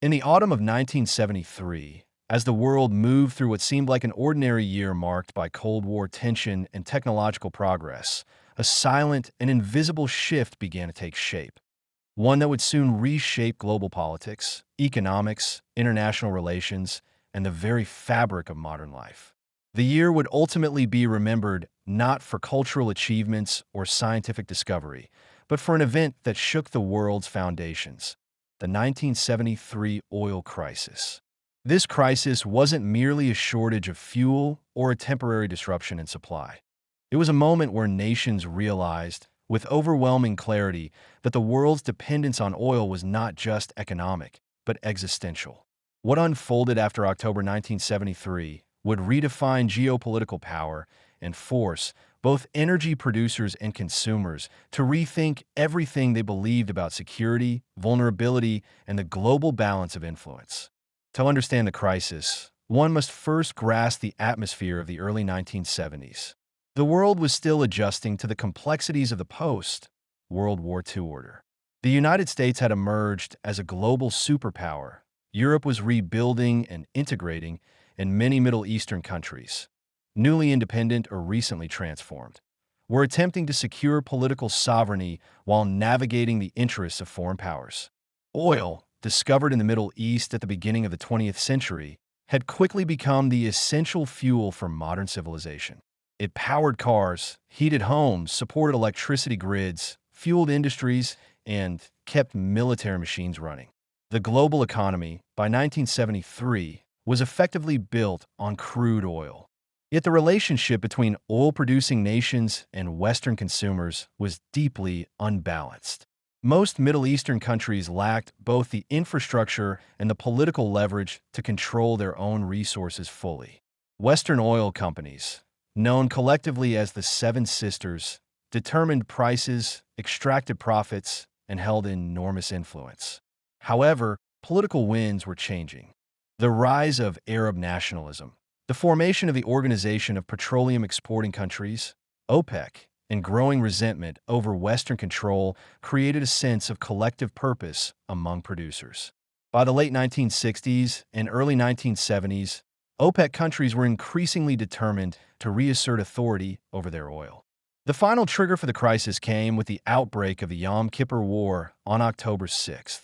In the autumn of 1973, as the world moved through what seemed like an ordinary year marked by Cold War tension and technological progress, a silent and invisible shift began to take shape, one that would soon reshape global politics, economics, international relations, and the very fabric of modern life. The year would ultimately be remembered not for cultural achievements or scientific discovery, but for an event that shook the world's foundations: the 1973 oil crisis. This crisis wasn't merely a shortage of fuel or a temporary disruption in supply. It was a moment where nations realized, with overwhelming clarity, that the world's dependence on oil was not just economic, but existential. What unfolded after October 1973 would redefine geopolitical power and force both energy producers and consumers to rethink everything they believed about security, vulnerability, and the global balance of influence. To understand the crisis, one must first grasp the atmosphere of the early 1970s. The world was still adjusting to the complexities of the post-World War II order. The United States had emerged as a global superpower. Europe was rebuilding and integrating, and many Middle Eastern countries, newly independent or recently transformed, were attempting to secure political sovereignty while navigating the interests of foreign powers. Oil, discovered in the Middle East at the beginning of the 20th century, had quickly become the essential fuel for modern civilization. It powered cars, heated homes, supported electricity grids, fueled industries, and kept military machines running. The global economy, by 1973, was effectively built on crude oil. Yet the relationship between oil-producing nations and Western consumers was deeply unbalanced. Most Middle Eastern countries lacked both the infrastructure and the political leverage to control their own resources fully. Western oil companies, known collectively as the Seven Sisters, determined prices, extracted profits, and held enormous influence. However, political winds were changing. The rise of Arab nationalism, the formation of the Organization of Petroleum Exporting Countries, OPEC, and growing resentment over Western control created a sense of collective purpose among producers. By the late 1960s and early 1970s, OPEC countries were increasingly determined to reassert authority over their oil. The final trigger for the crisis came with the outbreak of the Yom Kippur War on October 6,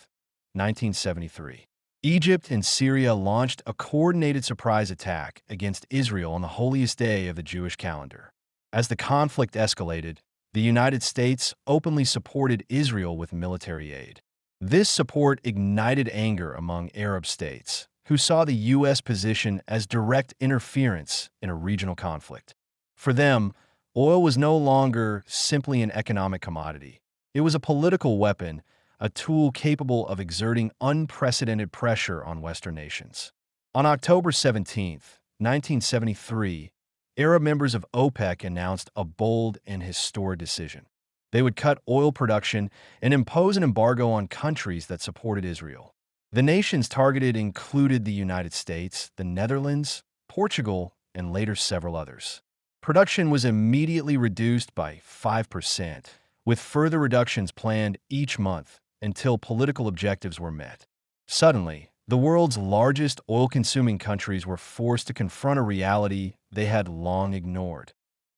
1973. Egypt and Syria launched a coordinated surprise attack against Israel on the holiest day of the Jewish calendar. As the conflict escalated, the United States openly supported Israel with military aid. This support ignited anger among Arab states, who saw the U.S. position as direct interference in a regional conflict. For them, oil was no longer simply an economic commodity. It was a political weapon, a tool capable of exerting unprecedented pressure on Western nations. On October 17, 1973, Arab members of OPEC announced a bold and historic decision. They would cut oil production and impose an embargo on countries that supported Israel. The nations targeted included the United States, the Netherlands, Portugal, and later several others. Production was immediately reduced by 5%, with further reductions planned each month until political objectives were met. Suddenly, the world's largest oil-consuming countries were forced to confront a reality they had long ignored.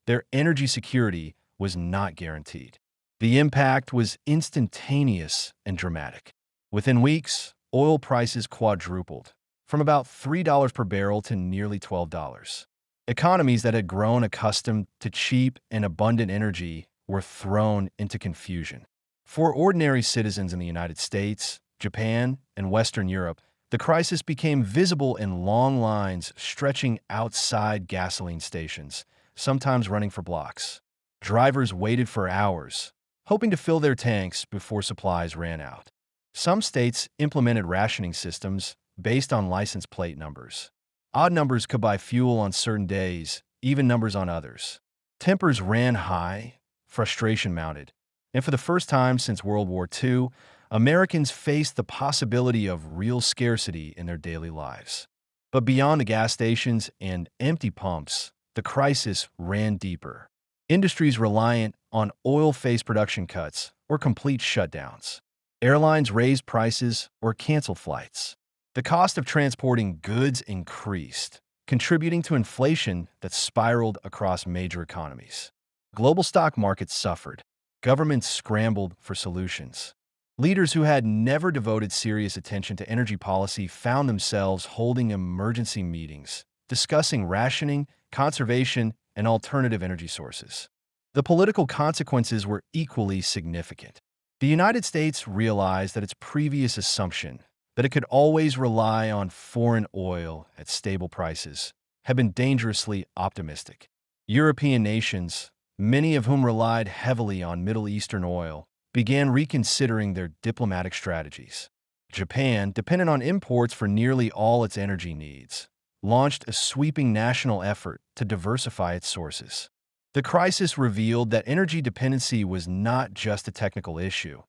Their energy security was not guaranteed. The impact was instantaneous and dramatic. Within weeks, oil prices quadrupled, from about $3 per barrel to nearly $12. Economies that had grown accustomed to cheap and abundant energy were thrown into confusion. For ordinary citizens in the United States, Japan, and Western Europe, the crisis became visible in long lines stretching outside gasoline stations, sometimes running for blocks. Drivers waited for hours, hoping to fill their tanks before supplies ran out. Some states implemented rationing systems based on license plate numbers. Odd numbers could buy fuel on certain days, even numbers on others. Tempers ran high, frustration mounted, and for the first time since World War II, Americans faced the possibility of real scarcity in their daily lives. But beyond the gas stations and empty pumps, the crisis ran deeper. Industries reliant on oil faced production cuts or complete shutdowns. Airlines raised prices or canceled flights. The cost of transporting goods increased, contributing to inflation that spiraled across major economies. Global stock markets suffered. Governments scrambled for solutions. Leaders who had never devoted serious attention to energy policy found themselves holding emergency meetings, discussing rationing, conservation, and alternative energy sources. The political consequences were equally significant. The United States realized that its previous assumption that it could always rely on foreign oil at stable prices had been dangerously optimistic. European nations, many of whom relied heavily on Middle Eastern oil, began reconsidering their diplomatic strategies. Japan, dependent on imports for nearly all its energy needs, launched a sweeping national effort to diversify its sources. The crisis revealed that energy dependency was not just a technical issue.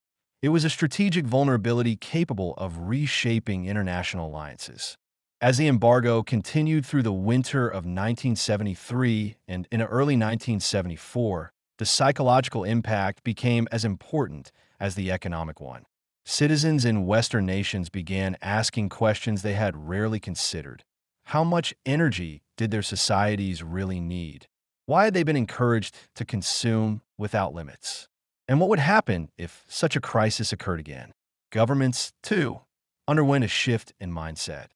It was a strategic vulnerability capable of reshaping international alliances. As the embargo continued through the winter of 1973 and into early 1974, the psychological impact became as important as the economic one. Citizens in Western nations began asking questions they had rarely considered. How much energy did their societies really need? Why had they been encouraged to consume without limits? And what would happen if such a crisis occurred again? Governments, too, underwent a shift in mindset.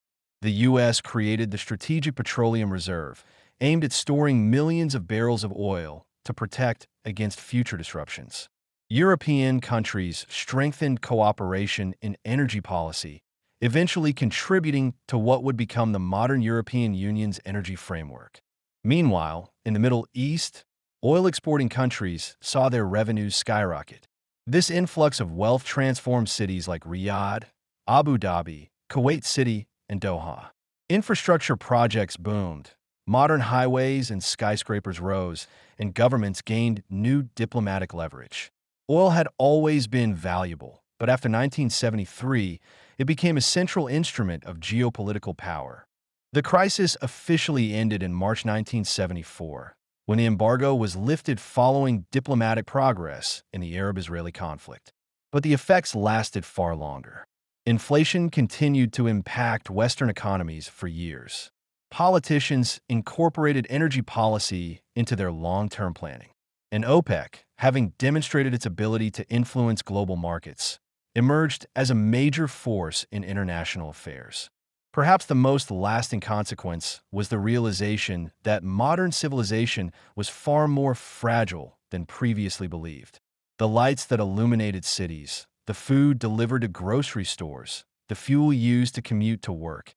The U.S. created the Strategic Petroleum Reserve, aimed at storing millions of barrels of oil to protect against future disruptions. European countries strengthened cooperation in energy policy, eventually contributing to what would become the modern European Union's energy framework. Meanwhile, in the Middle East, oil-exporting countries saw their revenues skyrocket. This influx of wealth transformed cities like Riyadh, Abu Dhabi, Kuwait City, and Doha. Infrastructure projects boomed, modern highways and skyscrapers rose, and governments gained new diplomatic leverage. Oil had always been valuable, but after 1973, it became a central instrument of geopolitical power. The crisis officially ended in March 1974, when the embargo was lifted following diplomatic progress in the Arab-Israeli conflict. But the effects lasted far longer. Inflation continued to impact Western economies for years. Politicians incorporated energy policy into their long-term planning. And OPEC, having demonstrated its ability to influence global markets, emerged as a major force in international affairs. Perhaps the most lasting consequence was the realization that modern civilization was far more fragile than previously believed. The lights that illuminated cities, the food delivered to grocery stores, the fuel used to commute to work,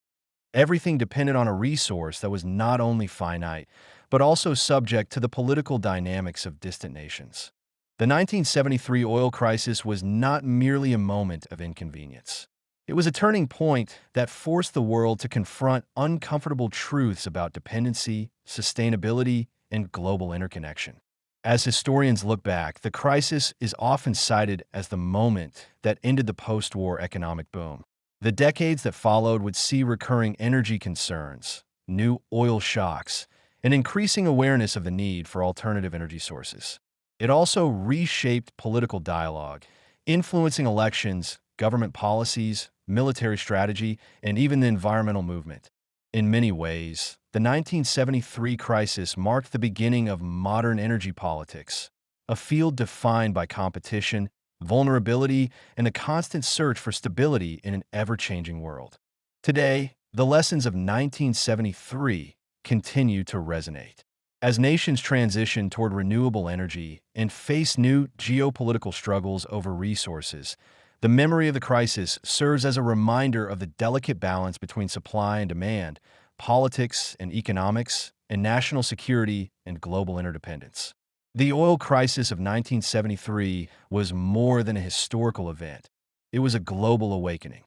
everything depended on a resource that was not only finite, but also subject to the political dynamics of distant nations. The 1973 oil crisis was not merely a moment of inconvenience. It was a turning point that forced the world to confront uncomfortable truths about dependency, sustainability, and global interconnection. As historians look back, the crisis is often cited as the moment that ended the post-war economic boom. The decades that followed would see recurring energy concerns, new oil shocks, and increasing awareness of the need for alternative energy sources. It also reshaped political dialogue, influencing elections, government policies, military strategy, and even the environmental movement. In many ways, the 1973 crisis marked the beginning of modern energy politics, a field defined by competition, vulnerability, and a constant search for stability in an ever-changing world. Today, the lessons of 1973 continue to resonate. As nations transition toward renewable energy and face new geopolitical struggles over resources, the memory of the crisis serves as a reminder of the delicate balance between supply and demand, politics and economics, and national security and global interdependence. The oil crisis of 1973 was more than a historical event. It was a global awakening.